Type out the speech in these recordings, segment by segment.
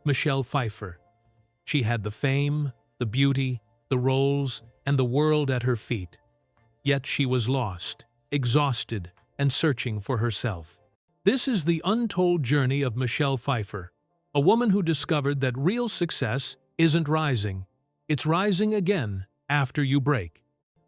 Michelle Pfeiffer. She had the fame, the beauty, the roles, and the world at her feet. Yet she was lost, exhausted, and searching for herself. This is the untold journey of Michelle Pfeiffer, a woman who discovered that real success isn't rising, it's rising again after you break.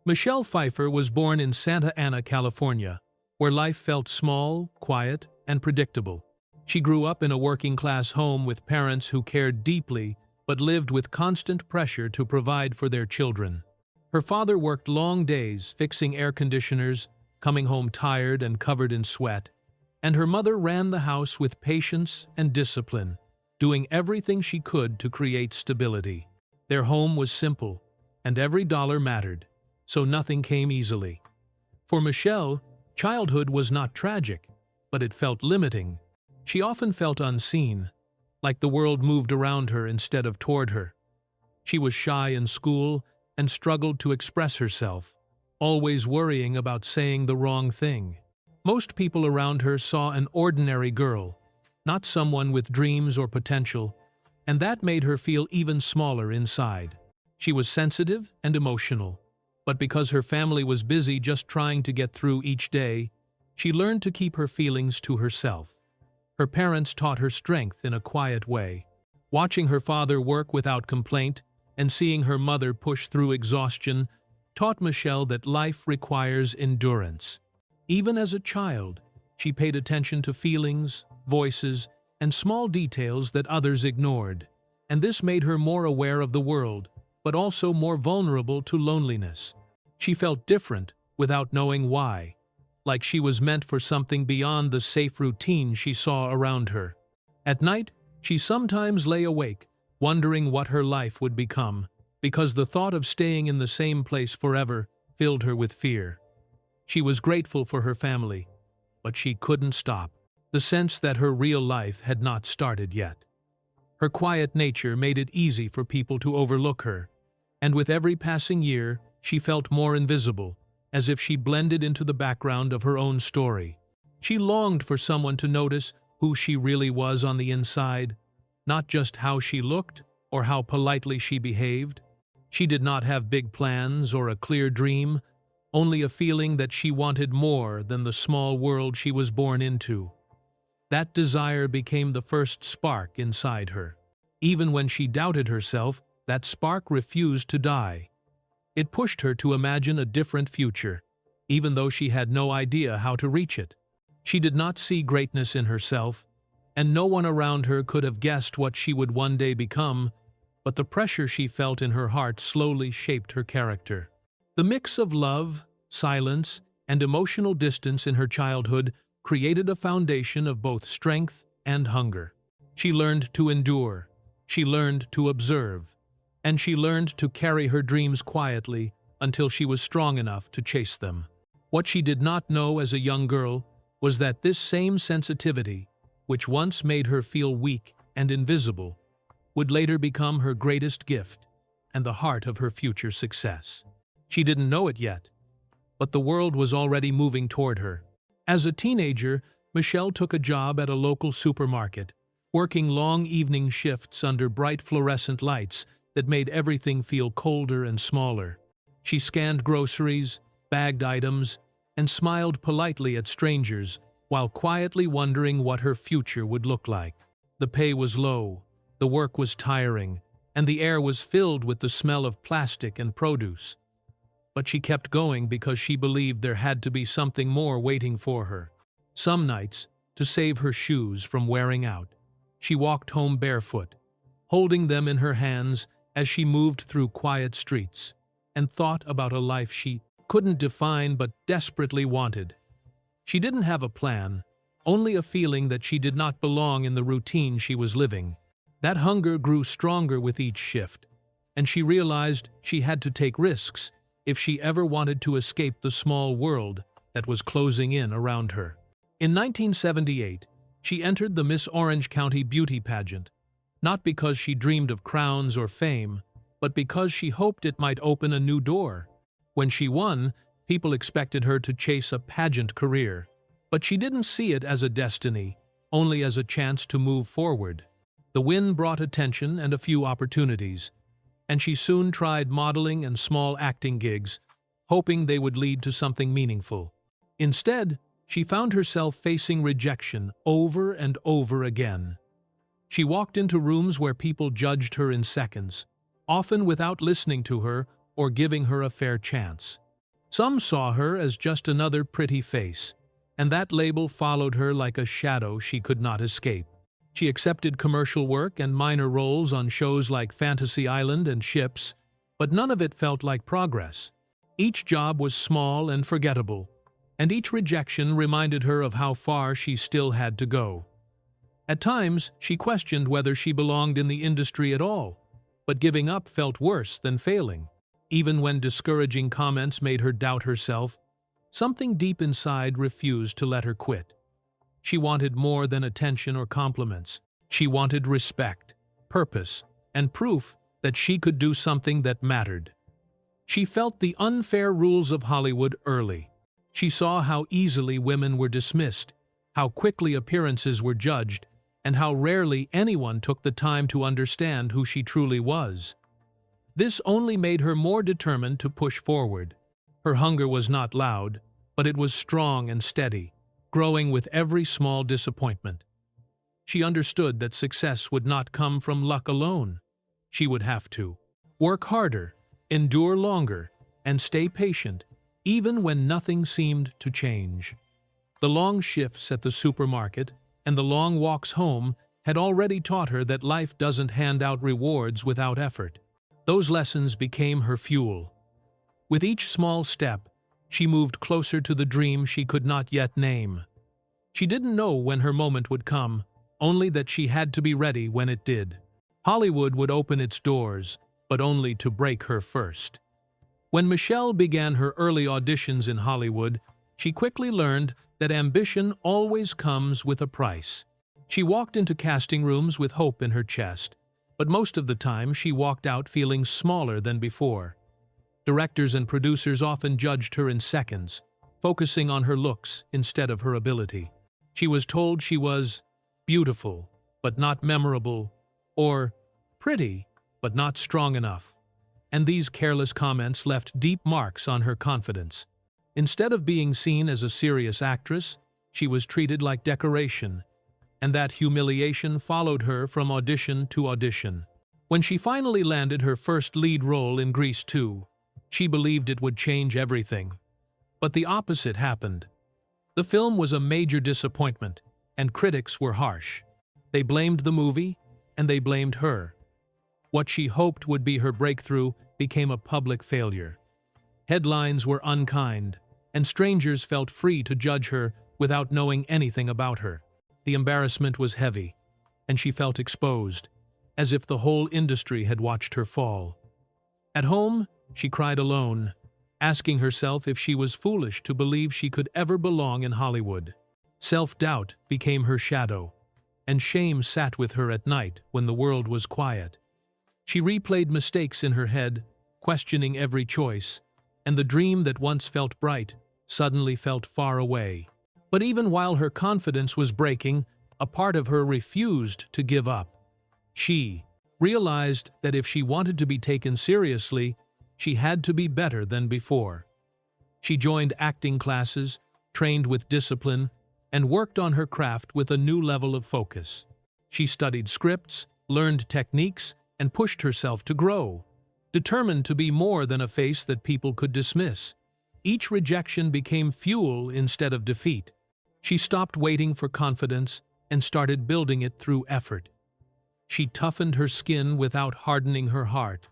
Michelle Pfeiffer was born in Santa Ana, California, where life felt small, quiet, and predictable. She grew up in a working-class home with parents who cared deeply but lived with constant pressure to provide for their children. Her father worked long days fixing air conditioners, coming home tired and covered in sweat, and her mother ran the house with patience and discipline, doing everything she could to create stability. Their home was simple, and every dollar mattered, so nothing came easily. For Michelle, childhood was not tragic, but it felt limiting. She often felt unseen, like the world moved around her instead of toward her. She was shy in school and struggled to express herself, always worrying about saying the wrong thing. Most people around her saw an ordinary girl, not someone with dreams or potential, and that made her feel even smaller inside. She was sensitive and emotional, but because her family was busy just trying to get through each day, she learned to keep her feelings to herself. Her parents taught her strength in a quiet way. Watching her father work without complaint and seeing her mother push through exhaustion taught Michelle that life requires endurance. Even as a child, she paid attention to feelings, voices, and small details that others ignored, and this made her more aware of the world, but also more vulnerable to loneliness. She felt different without knowing why, like she was meant for something beyond the safe routine she saw around her. At night, she sometimes lay awake, wondering what her life would become, because the thought of staying in the same place forever filled her with fear. She was grateful for her family, but she couldn't stop. The sense that her real life had not started yet. Her quiet nature made it easy for people to overlook her, and with every passing year, she felt more invisible, as if she blended into the background of her own story. She longed for someone to notice who she really was on the inside, not just how she looked or how politely she behaved. She did not have big plans or a clear dream, only a feeling that she wanted more than the small world she was born into. That desire became the first spark inside her. Even when she doubted herself, that spark refused to die. It pushed her to imagine a different future, even though she had no idea how to reach it. She did not see greatness in herself, and no one around her could have guessed what she would one day become, but the pressure she felt in her heart slowly shaped her character. The mix of love, silence, and emotional distance in her childhood created a foundation of both strength and hunger. She learned to endure, she learned to observe, and she learned to carry her dreams quietly until she was strong enough to chase them. What she did not know as a young girl was that this same sensitivity, which once made her feel weak and invisible, would later become her greatest gift and the heart of her future success. She didn't know it yet, but the world was already moving toward her. As a teenager, Michelle took a job at a local supermarket, working long evening shifts under bright fluorescent lights that made everything feel colder and smaller. She scanned groceries, bagged items, and smiled politely at strangers while quietly wondering what her future would look like. The pay was low, the work was tiring, and the air was filled with the smell of plastic and produce. But she kept going because she believed there had to be something more waiting for her. Some nights, to save her shoes from wearing out, she walked home barefoot, holding them in her hands as she moved through quiet streets, and thought about a life she couldn't define but desperately wanted. She didn't have a plan, only a feeling that she did not belong in the routine she was living. That hunger grew stronger with each shift, and she realized she had to take risks if she ever wanted to escape the small world that was closing in around her. In 1978, she entered the Miss Orange County beauty pageant, not because she dreamed of crowns or fame, but because she hoped it might open a new door. When she won, people expected her to chase a pageant career, but she didn't see it as a destiny, only as a chance to move forward. The win brought attention and a few opportunities, and she soon tried modeling and small acting gigs, hoping they would lead to something meaningful. Instead, she found herself facing rejection over and over again. She walked into rooms where people judged her in seconds, often without listening to her or giving her a fair chance. Some saw her as just another pretty face, and that label followed her like a shadow she could not escape. She accepted commercial work and minor roles on shows like Fantasy Island and Ships, but none of it felt like progress. Each job was small and forgettable, and each rejection reminded her of how far she still had to go. At times, she questioned whether she belonged in the industry at all, but giving up felt worse than failing. Even when discouraging comments made her doubt herself, something deep inside refused to let her quit. She wanted more than attention or compliments. She wanted respect, purpose, and proof that she could do something that mattered. She felt the unfair rules of Hollywood early. She saw how easily women were dismissed, how quickly appearances were judged, and how rarely anyone took the time to understand who she truly was. This only made her more determined to push forward. Her hunger was not loud, but it was strong and steady, growing with every small disappointment. She understood that success would not come from luck alone. She would have to work harder, endure longer, and stay patient, even when nothing seemed to change. The long shifts at the supermarket and the long walks home had already taught her that life doesn't hand out rewards without effort. Those lessons became her fuel. With each small step, she moved closer to the dream she could not yet name. She didn't know when her moment would come, only that she had to be ready when it did. Hollywood would open its doors, but only to break her first. When Michelle began her early auditions in Hollywood, she quickly learned that ambition always comes with a price. She walked into casting rooms with hope in her chest, but most of the time she walked out feeling smaller than before. Directors and producers often judged her in seconds, focusing on her looks instead of her ability. She was told she was beautiful, but not memorable, or pretty, but not strong enough. And these careless comments left deep marks on her confidence. Instead of being seen as a serious actress, she was treated like decoration, and that humiliation followed her from audition to audition. When she finally landed her first lead role in Grease 2, she believed it would change everything. But the opposite happened. The film was a major disappointment, and critics were harsh. They blamed the movie, and they blamed her. What she hoped would be her breakthrough became a public failure. Headlines were unkind, and strangers felt free to judge her without knowing anything about her. The embarrassment was heavy, and she felt exposed, as if the whole industry had watched her fall. At home, she cried alone, asking herself if she was foolish to believe she could ever belong in Hollywood. Self-doubt became her shadow, and shame sat with her at night when the world was quiet. She replayed mistakes in her head, questioning every choice, and the dream that once felt bright suddenly felt far away. But even while her confidence was breaking, a part of her refused to give up. She realized that if she wanted to be taken seriously, she had to be better than before. She joined acting classes, trained with discipline, and worked on her craft with a new level of focus. She studied scripts, learned techniques, and pushed herself to grow, determined to be more than a face that people could dismiss. Each rejection became fuel instead of defeat. She stopped waiting for confidence and started building it through effort. She toughened her skin without hardening her heart,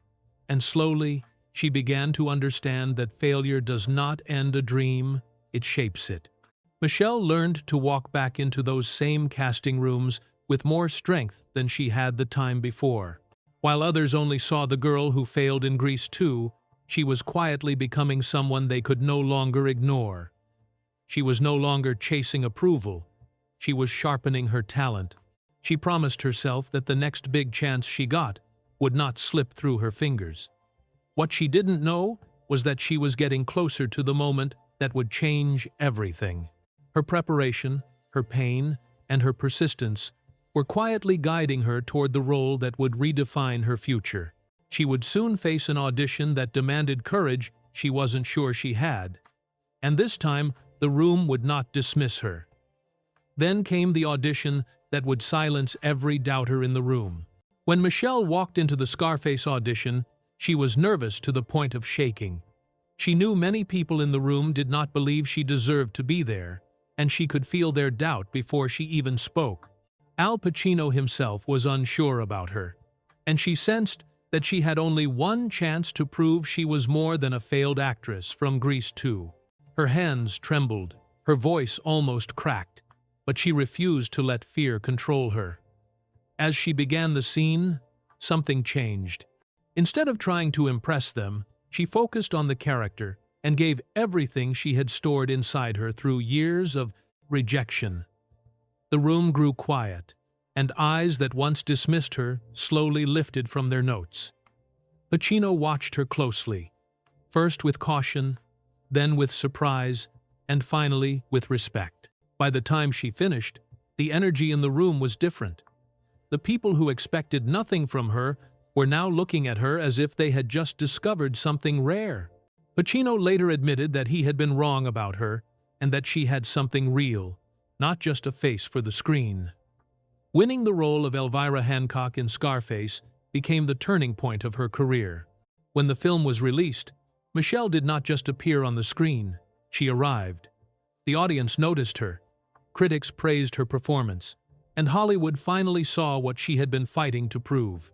and slowly she began to understand that failure does not end a dream, it shapes it. Michelle learned to walk back into those same casting rooms with more strength than she had the time before. While others only saw the girl who failed in Grease 2, she was quietly becoming someone they could no longer ignore. She was no longer chasing approval. She was sharpening her talent. She promised herself that the next big chance she got would not slip through her fingers. What she didn't know was that she was getting closer to the moment that would change everything. Her preparation, her pain, and her persistence were quietly guiding her toward the role that would redefine her future. She would soon face an audition that demanded courage she wasn't sure she had. And this time, the room would not dismiss her. Then came the audition that would silence every doubter in the room. When Michelle walked into the Scarface audition, she was nervous to the point of shaking. She knew many people in the room did not believe she deserved to be there, and she could feel their doubt before she even spoke. Al Pacino himself was unsure about her, and she sensed that she had only one chance to prove she was more than a failed actress from Grease 2. Her hands trembled, her voice almost cracked, but she refused to let fear control her. As she began the scene, something changed. Instead of trying to impress them, she focused on the character and gave everything she had stored inside her through years of rejection. The room grew quiet, and eyes that once dismissed her slowly lifted from their notes. Pacino watched her closely, first with caution, then with surprise, and finally with respect. By the time she finished, the energy in the room was different. The people who expected nothing from her were now looking at her as if they had just discovered something rare. Pacino later admitted that he had been wrong about her and that she had something real, not just a face for the screen. Winning the role of Elvira Hancock in Scarface became the turning point of her career. When the film was released, Michelle did not just appear on the screen, she arrived. The audience noticed her, critics praised her performance, and Hollywood finally saw what she had been fighting to prove.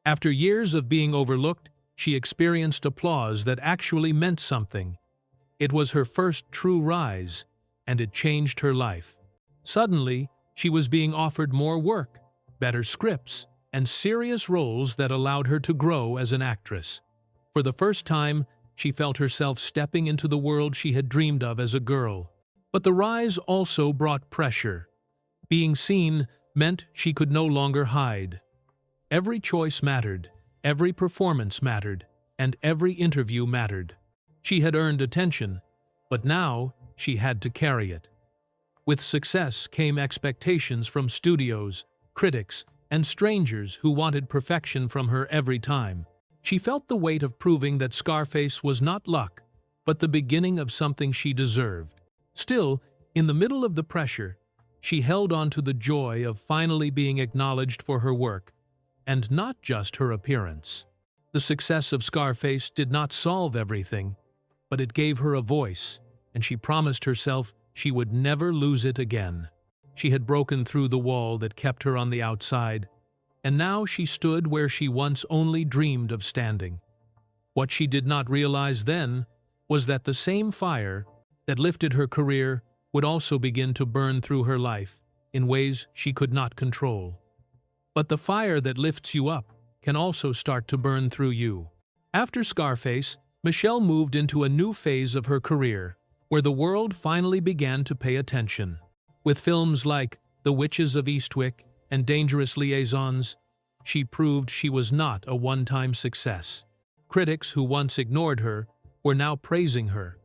After years of being overlooked, she experienced applause that actually meant something. It was her first true rise, and it changed her life. Suddenly, she was being offered more work, better scripts, and serious roles that allowed her to grow as an actress. For the first time, she felt herself stepping into the world she had dreamed of as a girl. But the rise also brought pressure. Being seen meant she could no longer hide. Every choice mattered, every performance mattered, and every interview mattered. She had earned attention, but now she had to carry it. With success came expectations from studios, critics, and strangers who wanted perfection from her every time. She felt the weight of proving that Scarface was not luck, but the beginning of something she deserved. Still, in the middle of the pressure, she held on to the joy of finally being acknowledged for her work, and not just her appearance. The success of Scarface did not solve everything, but it gave her a voice, and she promised herself she would never lose it again. She had broken through the wall that kept her on the outside, and now she stood where she once only dreamed of standing. What she did not realize then was that the same fire that lifted her career would also begin to burn through her life in ways she could not control. But the fire that lifts you up can also start to burn through you. After Scarface, Michelle moved into a new phase of her career, where the world finally began to pay attention. With films like The Witches of Eastwick and Dangerous Liaisons, she proved she was not a one-time success. Critics who once ignored her were now praising her,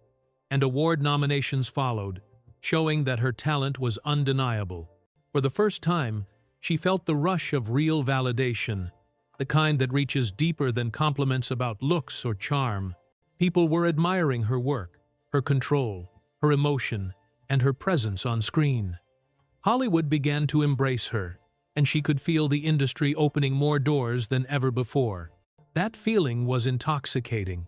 and award nominations followed, showing that her talent was undeniable. For the first time, she felt the rush of real validation, the kind that reaches deeper than compliments about looks or charm. People were admiring her work, her control, her emotion, and her presence on screen. Hollywood began to embrace her, and she could feel the industry opening more doors than ever before. That feeling was intoxicating.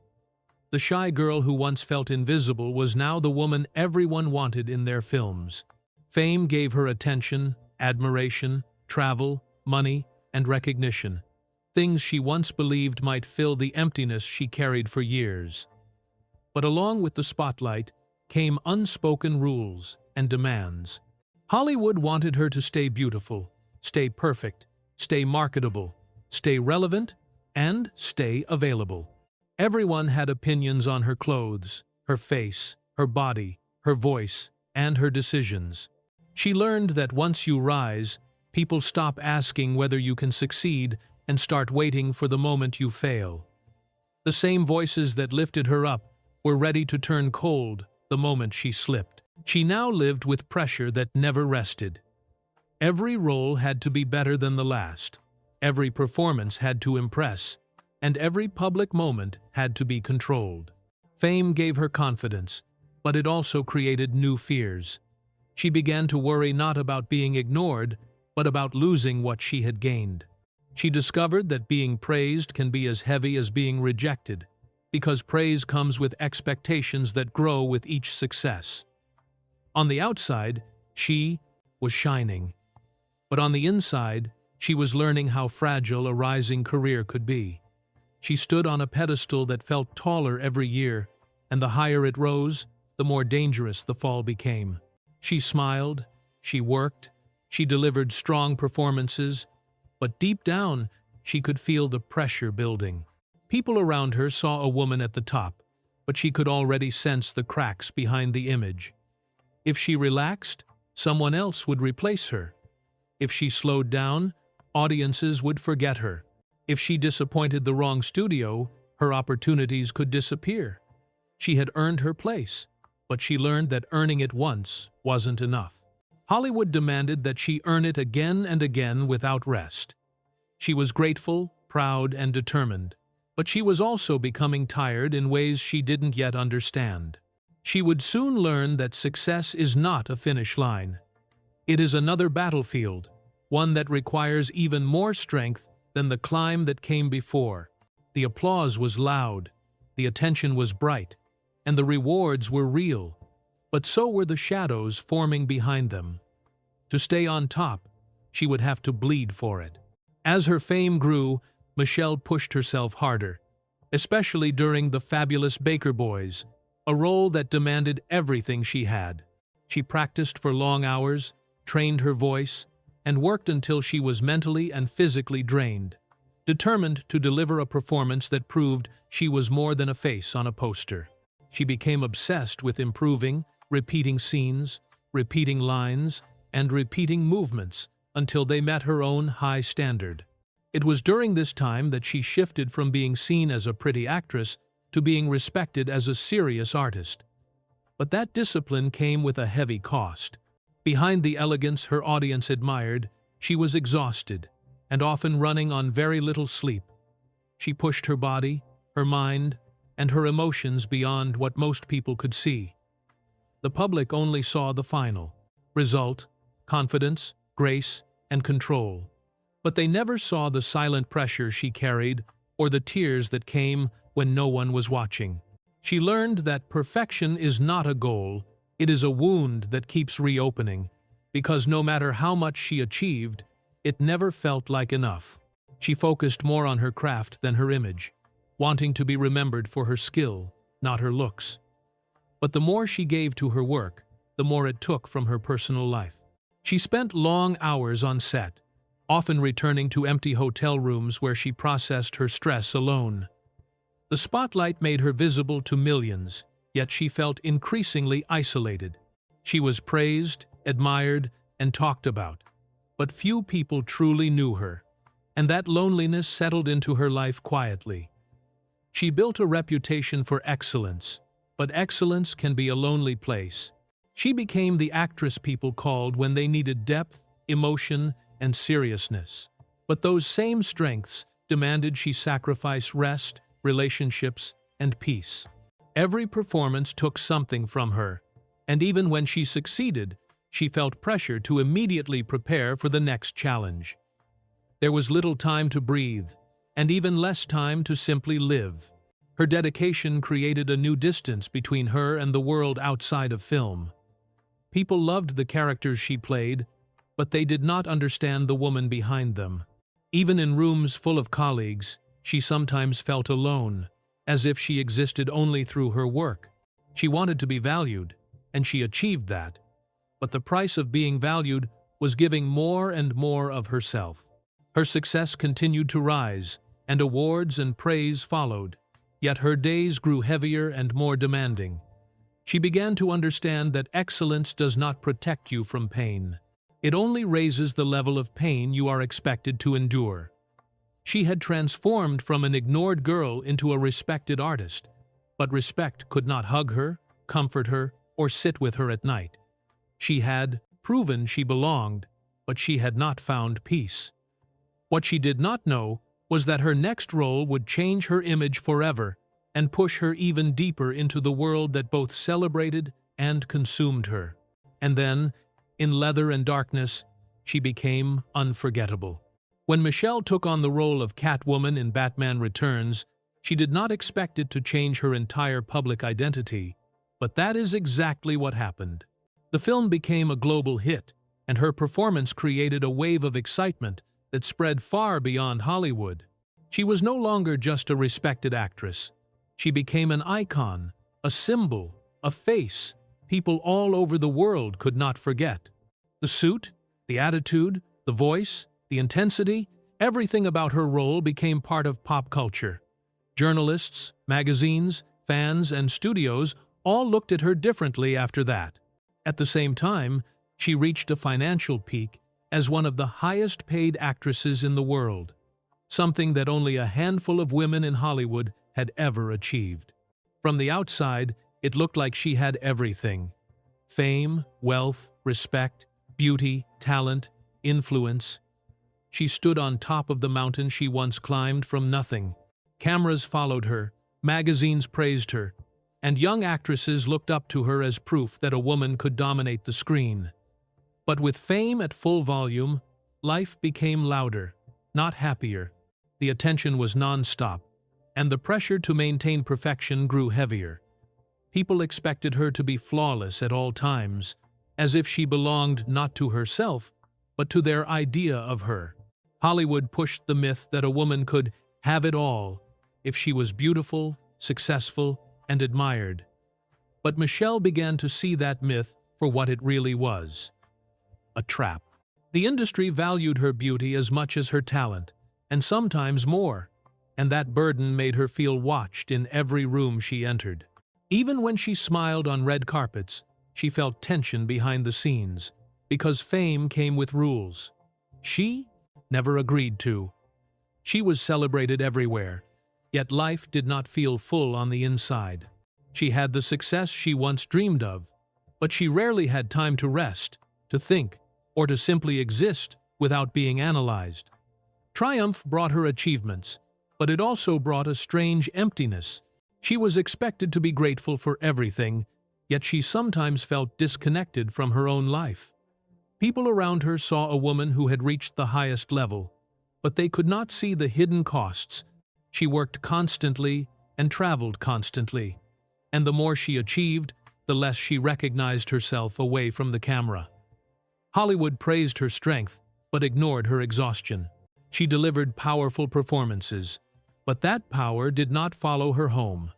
The shy girl who once felt invisible was now the woman everyone wanted in their films. Fame gave her attention, admiration, travel, money, and recognition, things she once believed might fill the emptiness she carried for years. But along with the spotlight came unspoken rules and demands. Hollywood wanted her to stay beautiful, stay perfect, stay marketable, stay relevant, and stay available. Everyone had opinions on her clothes, her face, her body, her voice, and her decisions. She learned that once you rise, people stop asking whether you can succeed and start waiting for the moment you fail. The same voices that lifted her up were ready to turn cold the moment she slipped. She now lived with pressure that never rested. Every role had to be better than the last, every performance had to impress, and every public moment had to be controlled. Fame gave her confidence, but it also created new fears. She began to worry not about being ignored, but about losing what she had gained. She discovered that being praised can be as heavy as being rejected, because praise comes with expectations that grow with each success. On the outside, she was shining. But on the inside, she was learning how fragile a rising career could be. She stood on a pedestal that felt taller every year, and the higher it rose, the more dangerous the fall became. She smiled, she worked, she delivered strong performances, but deep down, she could feel the pressure building. People around her saw a woman at the top, but she could already sense the cracks behind the image. If she relaxed, someone else would replace her. If she slowed down, audiences would forget her. If she disappointed the wrong studio, her opportunities could disappear. She had earned her place, but she learned that earning it once wasn't enough. Hollywood demanded that she earn it again and again without rest. She was grateful, proud, and determined, but she was also becoming tired in ways she didn't yet understand. She would soon learn that success is not a finish line. It is another battlefield, one that requires even more strength than the climb that came before. The applause was loud, the attention was bright, and the rewards were real, but so were the shadows forming behind them. To stay on top, she would have to bleed for it. As her fame grew, Michelle pushed herself harder, especially during The Fabulous Baker Boys, a role that demanded everything she had. She practiced for long hours, trained her voice, and worked until she was mentally and physically drained, determined to deliver a performance that proved she was more than a face on a poster. She became obsessed with improving, repeating scenes, repeating lines, and repeating movements until they met her own high standard. It was during this time that she shifted from being seen as a pretty actress to being respected as a serious artist. But that discipline came with a heavy cost. Behind the elegance her audience admired, she was exhausted, and often running on very little sleep. She pushed her body, her mind, and her emotions beyond what most people could see. The public only saw the final result: confidence, grace, and control. But they never saw the silent pressure she carried or the tears that came when no one was watching. She learned that perfection is not a goal, it is a wound that keeps reopening, because no matter how much she achieved, it never felt like enough. She focused more on her craft than her image, wanting to be remembered for her skill, not her looks. But the more she gave to her work, the more it took from her personal life. She spent long hours on set, often returning to empty hotel rooms where she processed her stress alone. The spotlight made her visible to millions, yet she felt increasingly isolated. She was praised, admired, and talked about, but few people truly knew her, and that loneliness settled into her life quietly. She built a reputation for excellence, but excellence can be a lonely place. She became the actress people called when they needed depth, emotion, and seriousness. But those same strengths demanded she sacrifice rest, relationships, and peace. Every performance took something from her, and even when she succeeded, she felt pressure to immediately prepare for the next challenge. There was little time to breathe, and even less time to simply live. Her dedication created a new distance between her and the world outside of film. People loved the characters she played, but they did not understand the woman behind them. Even in rooms full of colleagues, she sometimes felt alone, as if she existed only through her work. She wanted to be valued, and she achieved that. But the price of being valued was giving more and more of herself. Her success continued to rise, and awards and praise followed. Yet her days grew heavier and more demanding. She began to understand that excellence does not protect you from pain. It only raises the level of pain you are expected to endure. She had transformed from an ignored girl into a respected artist, but respect could not hug her, comfort her, or sit with her at night. She had proven she belonged, but she had not found peace. What she did not know was that her next role would change her image forever and push her even deeper into the world that both celebrated and consumed her. And then, in Leather and Darkness, she became unforgettable. When Michelle took on the role of Catwoman in Batman Returns, she did not expect it to change her entire public identity, but that is exactly what happened. The film became a global hit, and her performance created a wave of excitement that spread far beyond Hollywood. She was no longer just a respected actress. She became an icon, a symbol, a face people all over the world could not forget. The suit, the attitude, the voice, the intensity, everything about her role became part of pop culture. Journalists, magazines, fans, and studios all looked at her differently after that. At the same time, she reached a financial peak as one of the highest-paid actresses in the world, something that only a handful of women in Hollywood had ever achieved. From the outside, it looked like she had everything: fame, wealth, respect, beauty, talent, influence. She stood on top of the mountain she once climbed from nothing. Cameras followed her, magazines praised her, and young actresses looked up to her as proof that a woman could dominate the screen. But with fame at full volume, life became louder, not happier. The attention was non-stop, and the pressure to maintain perfection grew heavier. People expected her to be flawless at all times, as if she belonged not to herself, but to their idea of her. Hollywood pushed the myth that a woman could have it all if she was beautiful, successful, and admired. But Michelle began to see that myth for what it really was: a trap. The industry valued her beauty as much as her talent, and sometimes more, and that burden made her feel watched in every room she entered. Even when she smiled on red carpets, she felt tension behind the scenes, because fame came with rules she never agreed to. She was celebrated everywhere, yet life did not feel full on the inside. She had the success she once dreamed of, but she rarely had time to rest, to think, or to simply exist without being analyzed. Triumph brought her achievements, but it also brought a strange emptiness. She was expected to be grateful for everything, yet she sometimes felt disconnected from her own life. People around her saw a woman who had reached the highest level, but they could not see the hidden costs. She worked constantly and traveled constantly, and the more she achieved, the less she recognized herself away from the camera. Hollywood praised her strength, but ignored her exhaustion. She delivered powerful performances, but that power did not follow her home.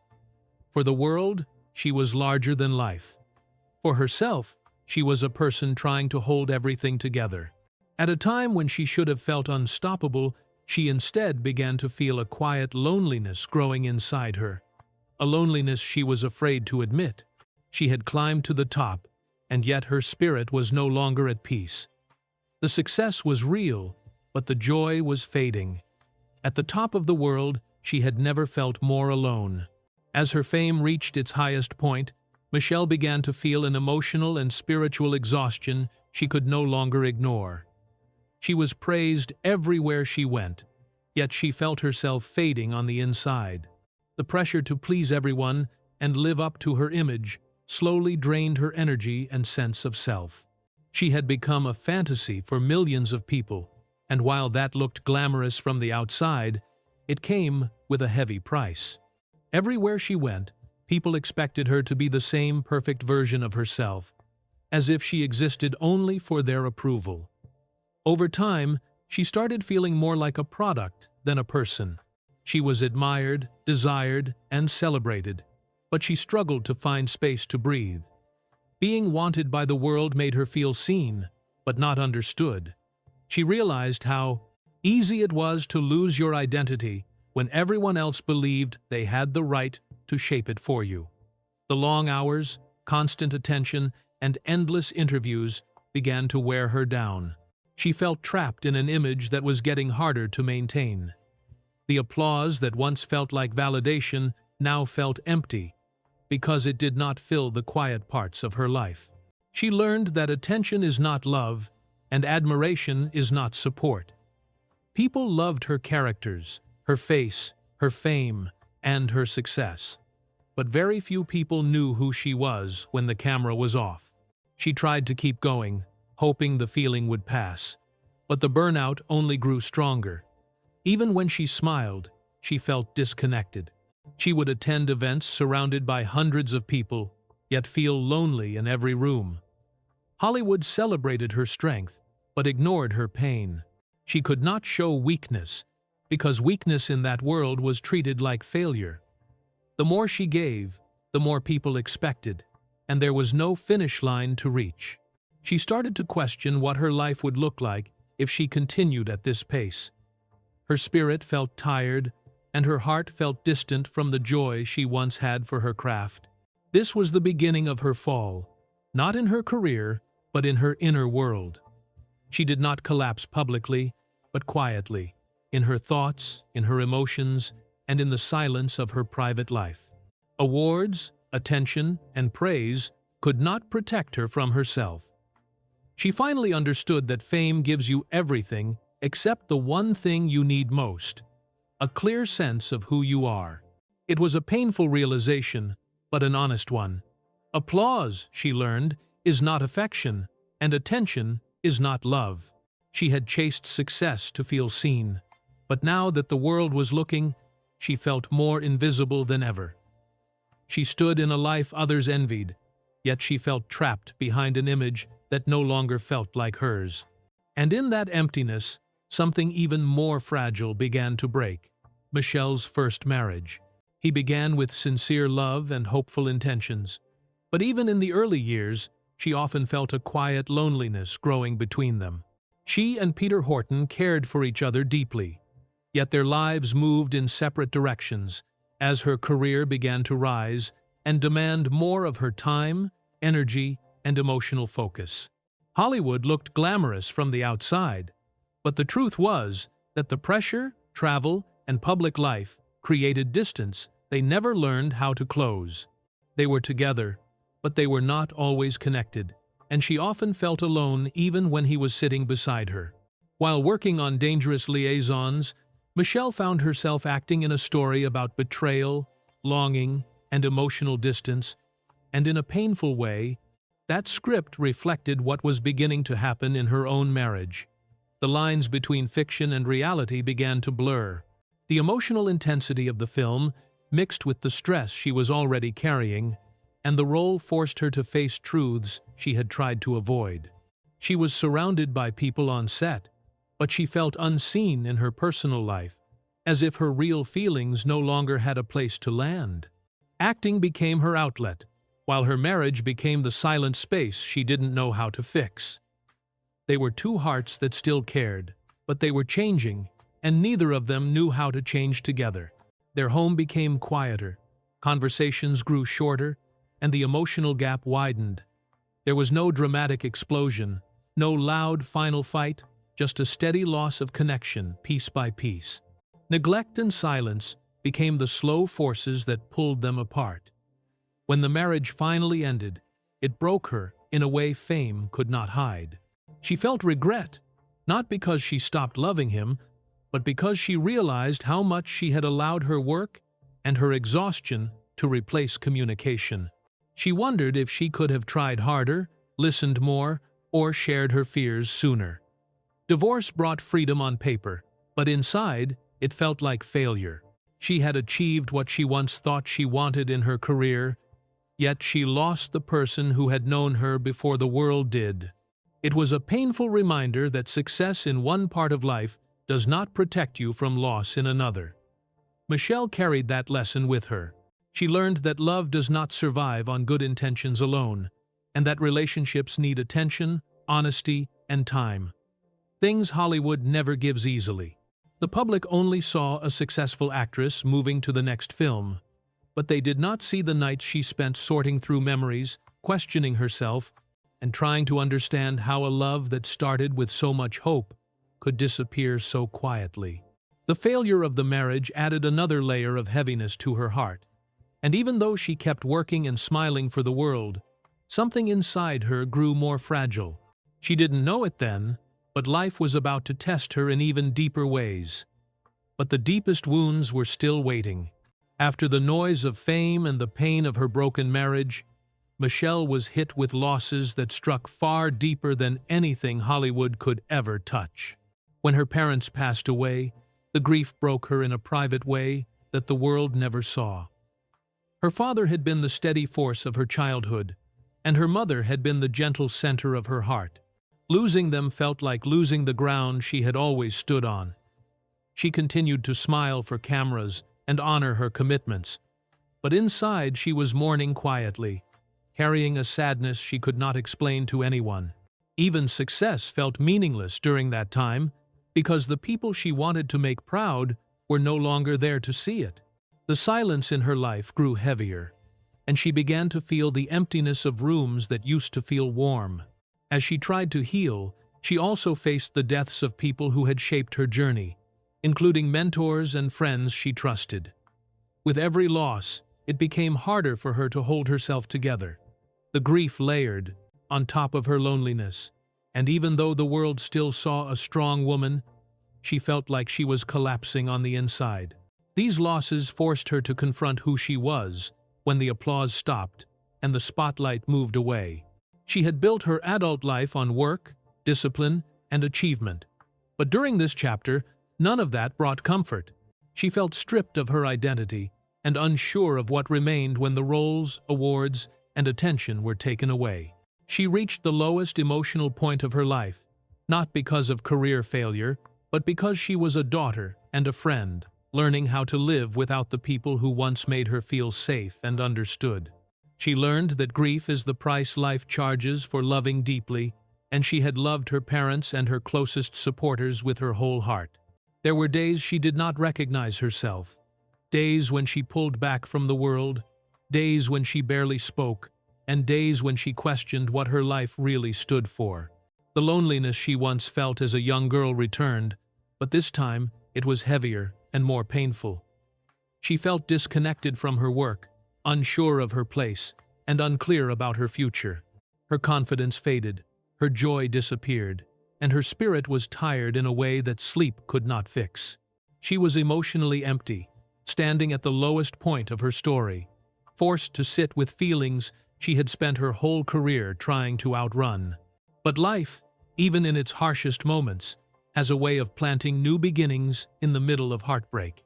For the world, she was larger than life. For herself, she was a person trying to hold everything together. At a time when she should have felt unstoppable, she instead began to feel a quiet loneliness growing inside her. A loneliness she was afraid to admit. She had climbed to the top, and yet her spirit was no longer at peace. The success was real, but the joy was fading. At the top of the world, she had never felt more alone. As her fame reached its highest point, Michelle began to feel an emotional and spiritual exhaustion she could no longer ignore. She was praised everywhere she went, yet she felt herself fading on the inside. The pressure to please everyone and live up to her image slowly drained her energy and sense of self. She had become a fantasy for millions of people, and while that looked glamorous from the outside, it came with a heavy price. Everywhere she went, people expected her to be the same perfect version of herself, as if she existed only for their approval. Over time, she started feeling more like a product than a person. She was admired, desired, and celebrated, but she struggled to find space to breathe. Being wanted by the world made her feel seen, but not understood. She realized how easy it was to lose your identity when everyone else believed they had the right to shape it for you. The long hours, constant attention, and endless interviews began to wear her down. She felt trapped in an image that was getting harder to maintain. The applause that once felt like validation now felt empty, because it did not fill the quiet parts of her life. She learned that attention is not love, and admiration is not support. People loved her characters, her face, her fame, and her success. But very few people knew who she was when the camera was off. She tried to keep going, hoping the feeling would pass. But the burnout only grew stronger. Even when she smiled, she felt disconnected. She would attend events surrounded by hundreds of people, yet feel lonely in every room. Hollywood celebrated her strength, but ignored her pain. She could not show weakness, because weakness in that world was treated like failure. The more she gave, the more people expected, and there was no finish line to reach. She started to question what her life would look like if she continued at this pace. Her spirit felt tired, and her heart felt distant from the joy she once had for her craft. This was the beginning of her fall, not in her career, but in her inner world. She did not collapse publicly, but quietly, in her thoughts, in her emotions, and in the silence of her private life. Awards, attention, and praise could not protect her from herself. She finally understood that fame gives you everything except the one thing you need most: a clear sense of who you are. It was a painful realization, but an honest one. Applause, she learned, is not affection, and attention is not love. She had chased success to feel seen, but now that the world was looking, she felt more invisible than ever. She stood in a life others envied, yet she felt trapped behind an image that no longer felt like hers. And in that emptiness, something even more fragile began to break: Michelle's first marriage. He began with sincere love and hopeful intentions, but even in the early years, she often felt a quiet loneliness growing between them. She and Peter Horton cared for each other deeply, yet their lives moved in separate directions as her career began to rise and demand more of her time, energy, and emotional focus. Hollywood looked glamorous from the outside, but the truth was that the pressure, travel, and public life created distance they never learned how to close. They were together, but they were not always connected, and she often felt alone even when he was sitting beside her. While working on Dangerous Liaisons, Michelle found herself acting in a story about betrayal, longing, and emotional distance, and in a painful way, that script reflected what was beginning to happen in her own marriage. The lines between fiction and reality began to blur. The emotional intensity of the film mixed with the stress she was already carrying, and the role forced her to face truths she had tried to avoid. She was surrounded by people on set, but she felt unseen in her personal life, as if her real feelings no longer had a place to land. Acting became her outlet, while her marriage became the silent space she didn't know how to fix. They were two hearts that still cared, but they were changing, and neither of them knew how to change together. Their home became quieter, conversations grew shorter, and the emotional gap widened. There was no dramatic explosion, no loud final fight, just a steady loss of connection, piece by piece. Neglect and silence became the slow forces that pulled them apart. When the marriage finally ended, it broke her in a way fame could not hide. She felt regret, not because she stopped loving him, but because she realized how much she had allowed her work and her exhaustion to replace communication. She wondered if she could have tried harder, listened more, or shared her fears sooner. Divorce brought freedom on paper, but inside, it felt like failure. She had achieved what she once thought she wanted in her career, yet she lost the person who had known her before the world did. It was a painful reminder that success in one part of life does not protect you from loss in another. Michelle carried that lesson with her. She learned that love does not survive on good intentions alone, and that relationships need attention, honesty, and time. Things Hollywood never gives easily. The public only saw a successful actress moving to the next film, but they did not see the nights she spent sorting through memories, questioning herself, and trying to understand how a love that started with so much hope could disappear so quietly. The failure of the marriage added another layer of heaviness to her heart, and even though she kept working and smiling for the world, something inside her grew more fragile. She didn't know it then, but life was about to test her in even deeper ways. But the deepest wounds were still waiting. After the noise of fame and the pain of her broken marriage, Michelle was hit with losses that struck far deeper than anything Hollywood could ever touch. When her parents passed away, the grief broke her in a private way that the world never saw. Her father had been the steady force of her childhood, and her mother had been the gentle center of her heart. Losing them felt like losing the ground she had always stood on. She continued to smile for cameras and honor her commitments, but inside she was mourning quietly, carrying a sadness she could not explain to anyone. Even success felt meaningless during that time because the people she wanted to make proud were no longer there to see it. The silence in her life grew heavier, and she began to feel the emptiness of rooms that used to feel warm. As she tried to heal, she also faced the deaths of people who had shaped her journey, including mentors and friends she trusted. With every loss, it became harder for her to hold herself together. The grief layered on top of her loneliness, and even though the world still saw a strong woman, she felt like she was collapsing on the inside. These losses forced her to confront who she was when the applause stopped and the spotlight moved away. She had built her adult life on work, discipline, and achievement. But during this chapter, none of that brought comfort. She felt stripped of her identity and unsure of what remained when the roles, awards, and attention were taken away. She reached the lowest emotional point of her life, not because of career failure, but because she was a daughter and a friend, learning how to live without the people who once made her feel safe and understood. She learned that grief is the price life charges for loving deeply, and she had loved her parents and her closest supporters with her whole heart. There were days she did not recognize herself, days when she pulled back from the world, days when she barely spoke, and days when she questioned what her life really stood for. The loneliness she once felt as a young girl returned, but this time it was heavier and more painful. She felt disconnected from her work, unsure of her place, and unclear about her future. Her confidence faded, her joy disappeared, and her spirit was tired in a way that sleep could not fix. She was emotionally empty, standing at the lowest point of her story, forced to sit with feelings she had spent her whole career trying to outrun. But life, even in its harshest moments, has a way of planting new beginnings in the middle of heartbreak.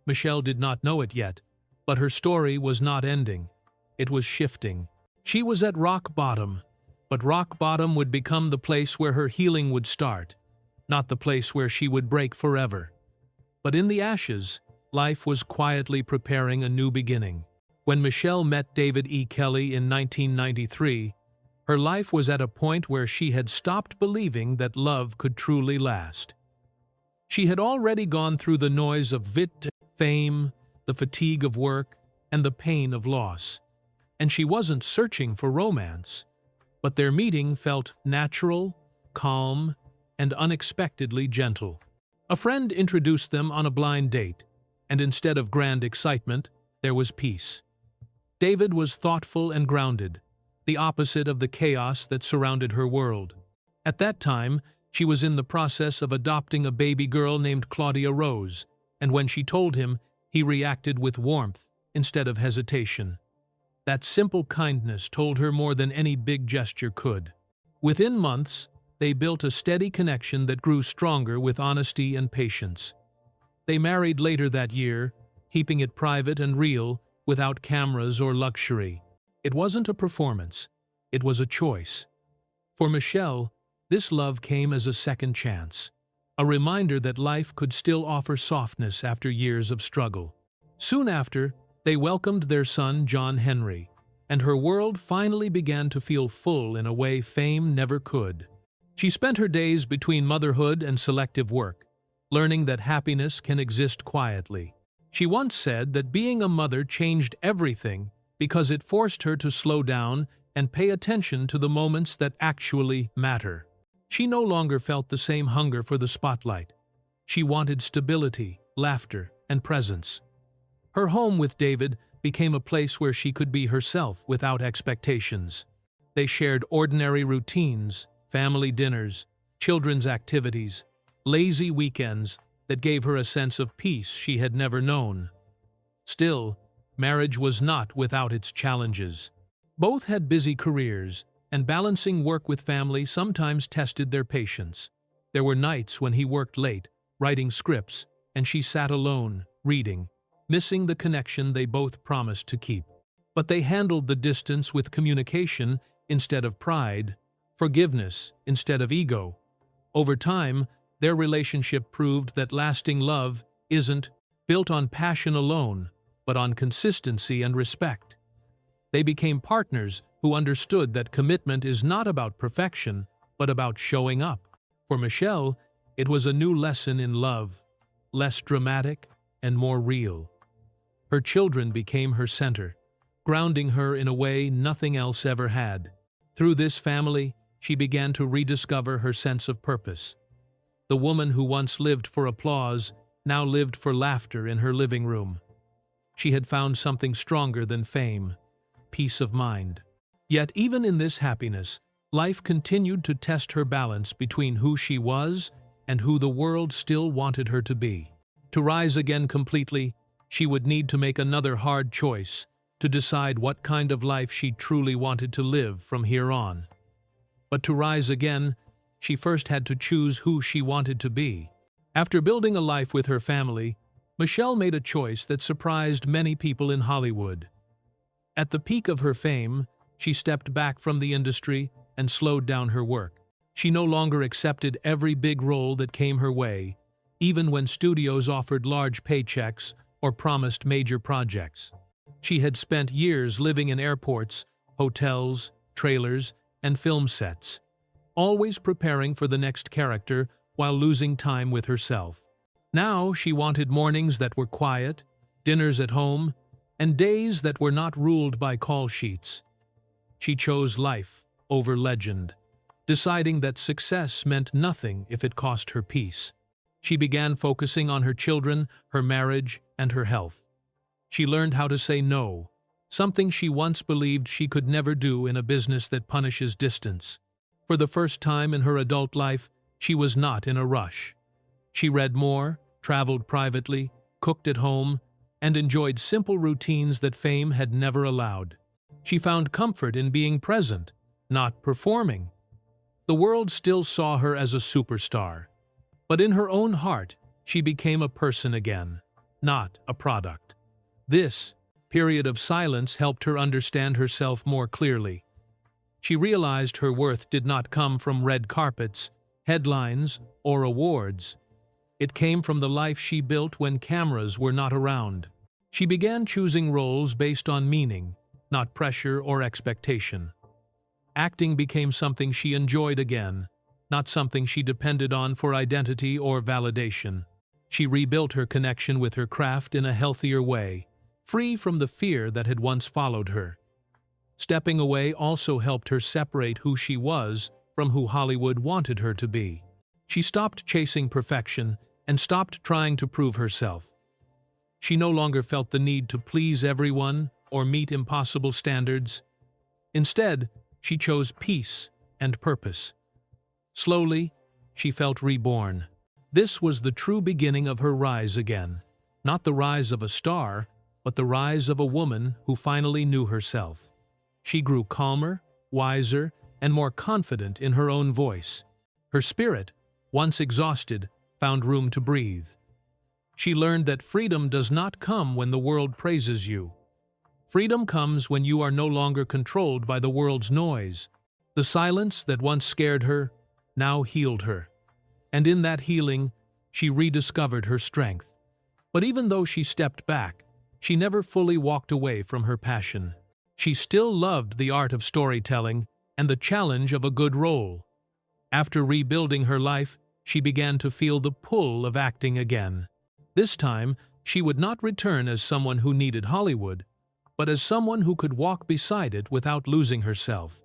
Michelle did not know it yet, but her story was not ending. It was shifting. She was at rock bottom, but rock bottom would become the place where her healing would start, not the place where she would break forever. But in the ashes, life was quietly preparing a new beginning. When Michelle met David E. Kelley in 1993, her life was at a point where she had stopped believing that love could truly last. She had already gone through the noise of fame, the fatigue of work, and the pain of loss. And she wasn't searching for romance, but their meeting felt natural, calm, and unexpectedly gentle. A friend introduced them on a blind date, and instead of grand excitement, there was peace. David was thoughtful and grounded, the opposite of the chaos that surrounded her world. At that time, she was in the process of adopting a baby girl named Claudia Rose, and when she told him, he reacted with warmth instead of hesitation. That simple kindness told her more than any big gesture could. Within months, they built a steady connection that grew stronger with honesty and patience. They married later that year, keeping it private and real, without cameras or luxury. It wasn't a performance, it was a choice. For Michelle, this love came as a second chance, a reminder that life could still offer softness after years of struggle. Soon after, they welcomed their son John Henry, and her world finally began to feel full in a way fame never could. She spent her days between motherhood and selective work, learning that happiness can exist quietly. She once said that being a mother changed everything because it forced her to slow down and pay attention to the moments that actually matter. She no longer felt the same hunger for the spotlight. She wanted stability, laughter, and presence. Her home with David became a place where she could be herself without expectations. They shared ordinary routines, family dinners, children's activities, lazy weekends that gave her a sense of peace she had never known. Still, marriage was not without its challenges. Both had busy careers, and balancing work with family sometimes tested their patience. There were nights when he worked late, writing scripts, and she sat alone, reading, missing the connection they both promised to keep. But they handled the distance with communication instead of pride, forgiveness instead of ego. Over time, their relationship proved that lasting love isn't built on passion alone, but on consistency and respect. They became partners who understood that commitment is not about perfection, but about showing up. For Michelle, it was a new lesson in love, less dramatic and more real. Her children became her center, grounding her in a way nothing else ever had. Through this family, she began to rediscover her sense of purpose. The woman who once lived for applause now lived for laughter in her living room. She had found something stronger than fame, peace of mind. Yet even in this happiness, life continued to test her balance between who she was and who the world still wanted her to be. To rise again completely, she would need to make another hard choice, to decide what kind of life she truly wanted to live from here on. But to rise again, she first had to choose who she wanted to be. After building a life with her family, Michelle made a choice that surprised many people in Hollywood. At the peak of her fame, she stepped back from the industry and slowed down her work. She no longer accepted every big role that came her way, even when studios offered large paychecks or promised major projects. She had spent years living in airports, hotels, trailers, and film sets, always preparing for the next character while losing time with herself. Now she wanted mornings that were quiet, dinners at home, and days that were not ruled by call sheets. She chose life over legend, deciding that success meant nothing if it cost her peace. She began focusing on her children, her marriage, and her health. She learned how to say no, something she once believed she could never do in a business that punishes distance. For the first time in her adult life, she was not in a rush. She read more, traveled privately, cooked at home, and enjoyed simple routines that fame had never allowed. She found comfort in being present, not performing. The world still saw her as a superstar, but in her own heart, she became a person again, not a product. This period of silence helped her understand herself more clearly. She realized her worth did not come from red carpets, headlines, or awards. It came from the life she built when cameras were not around. She began choosing roles based on meaning, not pressure or expectation. Acting became something she enjoyed again, not something she depended on for identity or validation. She rebuilt her connection with her craft in a healthier way, free from the fear that had once followed her. Stepping away also helped her separate who she was from who Hollywood wanted her to be. She stopped chasing perfection and stopped trying to prove herself. She no longer felt the need to please everyone or meet impossible standards. Instead, she chose peace and purpose. Slowly, she felt reborn. This was the true beginning of her rise again. Not the rise of a star, but the rise of a woman who finally knew herself. She grew calmer, wiser, and more confident in her own voice. Her spirit, once exhausted, found room to breathe. She learned that freedom does not come when the world praises you. Freedom comes when you are no longer controlled by the world's noise. The silence that once scared her now healed her. And in that healing, she rediscovered her strength. But even though she stepped back, she never fully walked away from her passion. She still loved the art of storytelling and the challenge of a good role. After rebuilding her life, she began to feel the pull of acting again. This time, she would not return as someone who needed Hollywood, but as someone who could walk beside it without losing herself.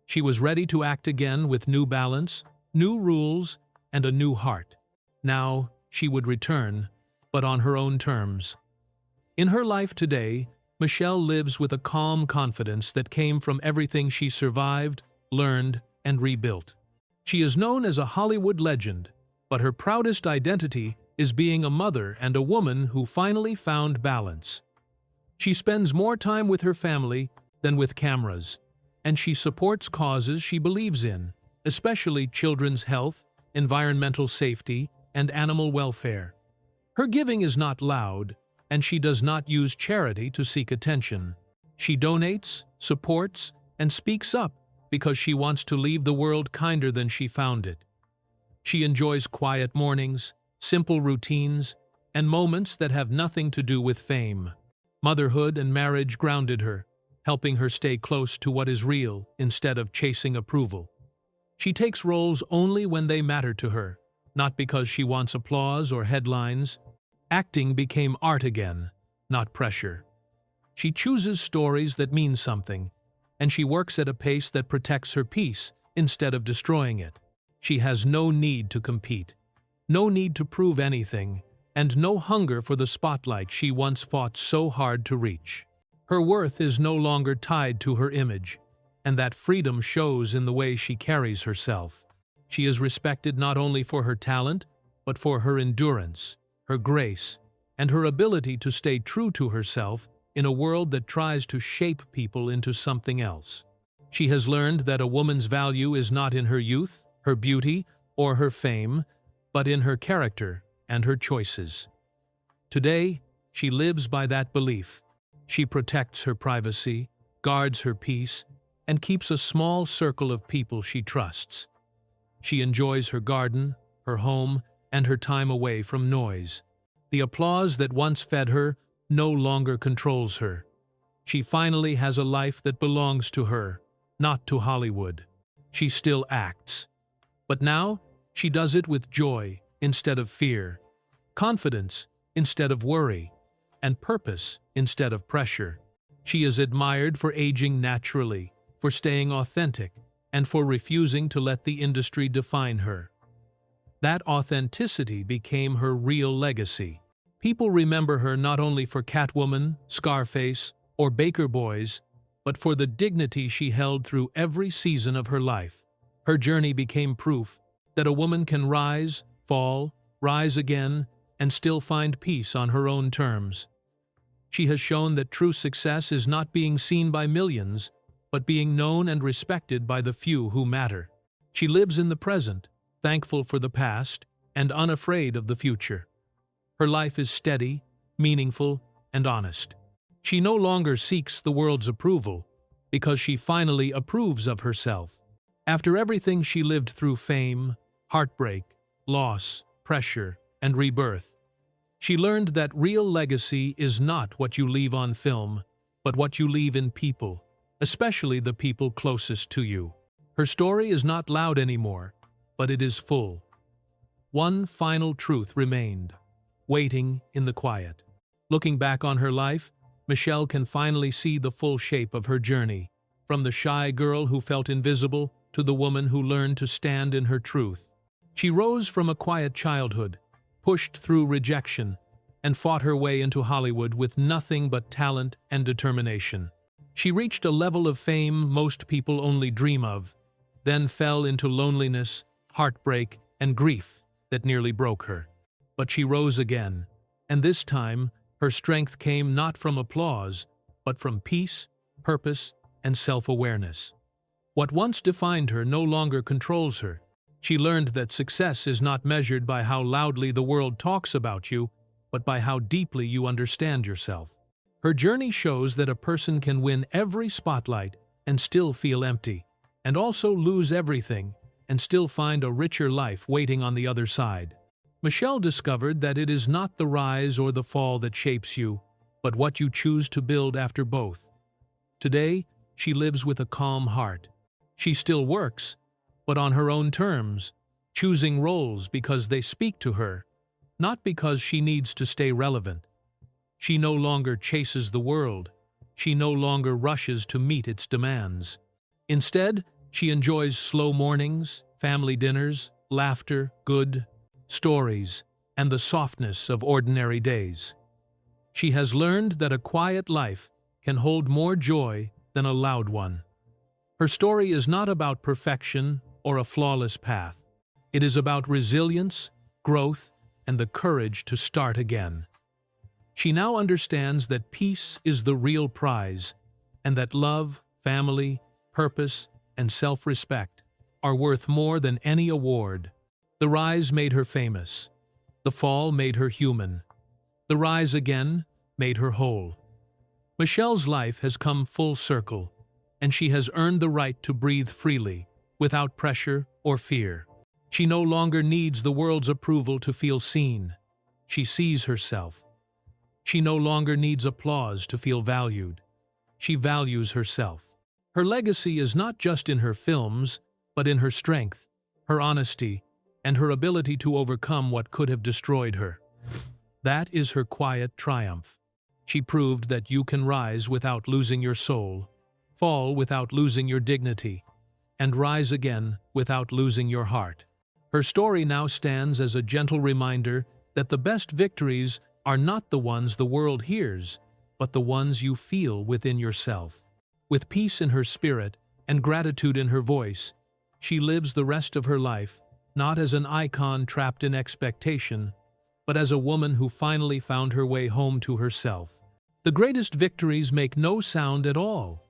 She was ready to act again with new balance, new rules, and a new heart. Now, she would return, but on her own terms. In her life today, Michelle lives with a calm confidence that came from everything she survived, learned, and rebuilt. She is known as a Hollywood legend, but her proudest identity is being a mother and a woman who finally found balance. She spends more time with her family than with cameras, and she supports causes she believes in, especially children's health, environmental safety, and animal welfare. Her giving is not loud, and she does not use charity to seek attention. She donates, supports, and speaks up because she wants to leave the world kinder than she found it. She enjoys quiet mornings, simple routines, and moments that have nothing to do with fame. Motherhood and marriage grounded her, helping her stay close to what is real instead of chasing approval. She takes roles only when they matter to her, not because she wants applause or headlines. Acting became art again, not pressure. She chooses stories that mean something, and she works at a pace that protects her peace instead of destroying it. She has no need to compete, no need to prove anything, and no hunger for the spotlight she once fought so hard to reach. Her worth is no longer tied to her image, and that freedom shows in the way she carries herself. She is respected not only for her talent, but for her endurance, her grace, and her ability to stay true to herself in a world that tries to shape people into something else. She has learned that a woman's value is not in her youth, her beauty, or her fame, but in her character and her choices. Today, she lives by that belief. She protects her privacy, guards her peace, and keeps a small circle of people she trusts. She enjoys her garden, her home, and her time away from noise. The applause that once fed her no longer controls her. She finally has a life that belongs to her, not to Hollywood. She still acts. But now, she does it with joy instead of fear, confidence instead of worry, and purpose instead of pressure. She is admired for aging naturally, for staying authentic, and for refusing to let the industry define her. That authenticity became her real legacy. People remember her not only for Catwoman, Scarface, or Baker Boys, but for the dignity she held through every season of her life. Her journey became proof that a woman can rise, fall, rise again, and still find peace on her own terms. She has shown that true success is not being seen by millions, but being known and respected by the few who matter. She lives in the present, thankful for the past, and unafraid of the future. Her life is steady, meaningful, and honest. She no longer seeks the world's approval, because she finally approves of herself. After everything she lived through fame, heartbreak, loss, pressure, and rebirth, she learned that real legacy is not what you leave on film, but what you leave in people, especially the people closest to you. Her story is not loud anymore, but it is full. One final truth remained, waiting in the quiet. Looking back on her life, Michelle can finally see the full shape of her journey, from the shy girl who felt invisible to the woman who learned to stand in her truth. She rose from a quiet childhood, pushed through rejection, and fought her way into Hollywood with nothing but talent and determination. She reached a level of fame most people only dream of, then fell into loneliness, heartbreak, and grief that nearly broke her. But she rose again, and this time, her strength came not from applause, but from peace, purpose, and self-awareness. What once defined her no longer controls her. She learned that success is not measured by how loudly the world talks about you, but by how deeply you understand yourself. Her journey shows that a person can win every spotlight and still feel empty, and also lose everything and still find a richer life waiting on the other side. Michelle discovered that it is not the rise or the fall that shapes you, but what you choose to build after both. Today, she lives with a calm heart. She still works, but on her own terms, choosing roles because they speak to her, not because she needs to stay relevant. She no longer chases the world. She no longer rushes to meet its demands. Instead, she enjoys slow mornings, family dinners, laughter, good stories, and the softness of ordinary days. She has learned that a quiet life can hold more joy than a loud one. Her story is not about perfection, or a flawless path. It is about resilience, growth, and the courage to start again. She now understands that peace is the real prize, and that love, family, purpose, and self-respect are worth more than any award. The rise made her famous. The fall made her human. The rise again made her whole. Michelle's life has come full circle, and she has earned the right to breathe freely, without pressure or fear. She no longer needs the world's approval to feel seen. She sees herself. She no longer needs applause to feel valued. She values herself. Her legacy is not just in her films, but in her strength, her honesty, and her ability to overcome what could have destroyed her. That is her quiet triumph. She proved that you can rise without losing your soul, fall without losing your dignity, and rise again without losing your heart. Her story now stands as a gentle reminder that the best victories are not the ones the world hears, but the ones you feel within yourself. With peace in her spirit and gratitude in her voice, she lives the rest of her life not as an icon trapped in expectation, but as a woman who finally found her way home to herself. The greatest victories make no sound at all.